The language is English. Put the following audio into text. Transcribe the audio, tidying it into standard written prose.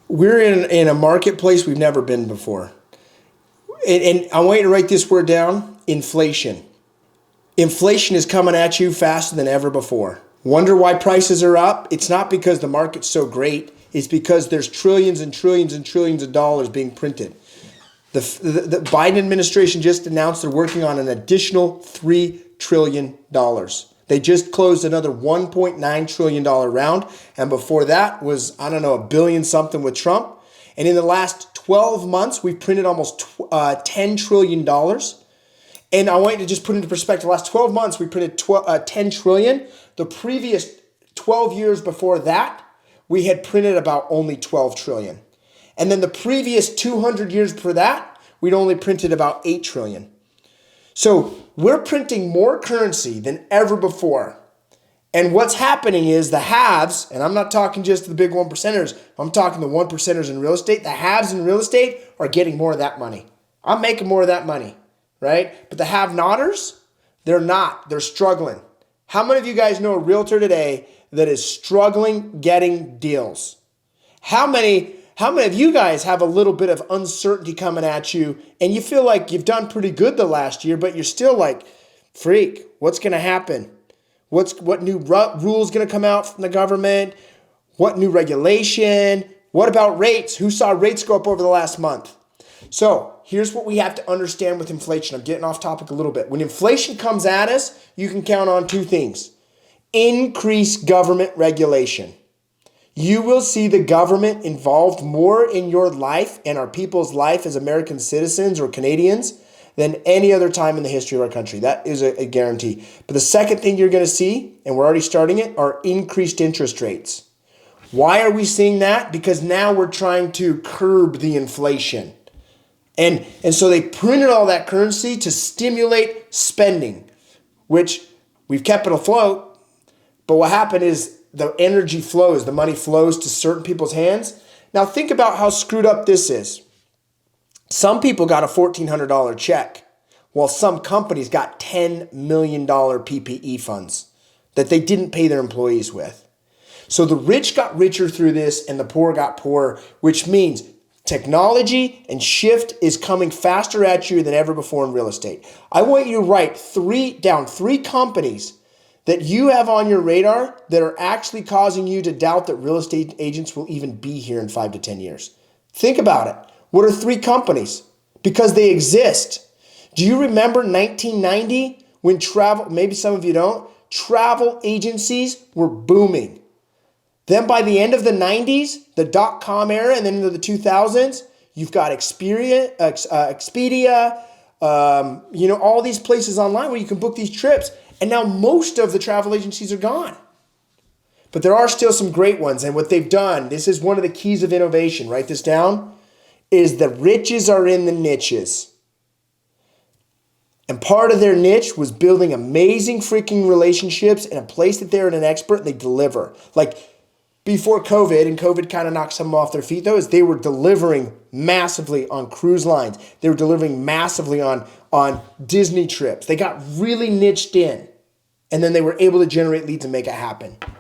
We're in a marketplace we've never been before. And I want you to write this word down: inflation. Inflation is coming at you faster than ever before. Wonder why prices are up? It's not because the market's so great. It's because there's trillions and trillions and trillions of dollars being printed. The Biden administration just announced they're working on an additional $3 trillion. They just closed another $1.9 trillion round. And before that was, I don't know, a billion something with Trump. And in the last 12 months, we've printed almost $10 trillion. And I want you to just put into perspective, the last 12 months, we printed $10 trillion. The previous 12 years before that, we had printed about only $12 trillion. And then the previous 200 years before that, we'd only printed about $8 trillion. So we're printing more currency than ever before. And what's happening is the haves, and I'm not talking just the big 1%ers, I'm talking the 1%ers in real estate. The haves in real estate are getting more of that money. I'm making more of that money, right? But the have-notters, they're not. They're struggling. How many of you guys know a realtor today that is struggling getting deals? How many of you guys have a little bit of uncertainty coming at you and you feel like you've done pretty good the last year, but you're still like, freak, what's going to happen? What new rules going to come out from the government? What new regulation? What about rates? Who saw rates go up over the last month? So here's what we have to understand with inflation. I'm getting off topic a little bit. When inflation comes at us, you can count on two things: increased government regulation. You will see the government involved more in your life and our people's life as American citizens or Canadians than any other time in the history of our country. That is a guarantee. But the second thing you're going to see, and we're already starting it, are increased interest rates. Why are we seeing that? Because now we're trying to curb the inflation. And so they printed all that currency to stimulate spending, which we've kept it afloat. But what happened is the energy flows, the money flows to certain people's hands. Now think about how screwed up this is. Some people got a $1,400 check, while some companies got $10 million PPE funds that they didn't pay their employees with. So the rich got richer through this and the poor got poorer, which means technology and shift is coming faster at you than ever before in real estate. I want you to write three companies that you have on your radar that are actually causing you to doubt that real estate agents will even be here in 5 to 10 years. Think about it. What are three companies? Because they exist. Do you remember 1990 when maybe some of you don't, travel agencies were booming. Then by the end of the 90s, the dot-com era, and then into the 2000s, you've got Expedia, all these places online where you can book these trips. And now most of the travel agencies are gone. But there are still some great ones. And what they've done, this is one of the keys of innovation, write this down, is the riches are in the niches. And part of their niche was building amazing freaking relationships in a place that they're an expert and they deliver. Like before COVID, and COVID kind of knocked some off their feet though, is they were delivering massively on cruise lines. They were delivering massively on Disney trips. They got really niched in. And then they were able to generate leads and make it happen.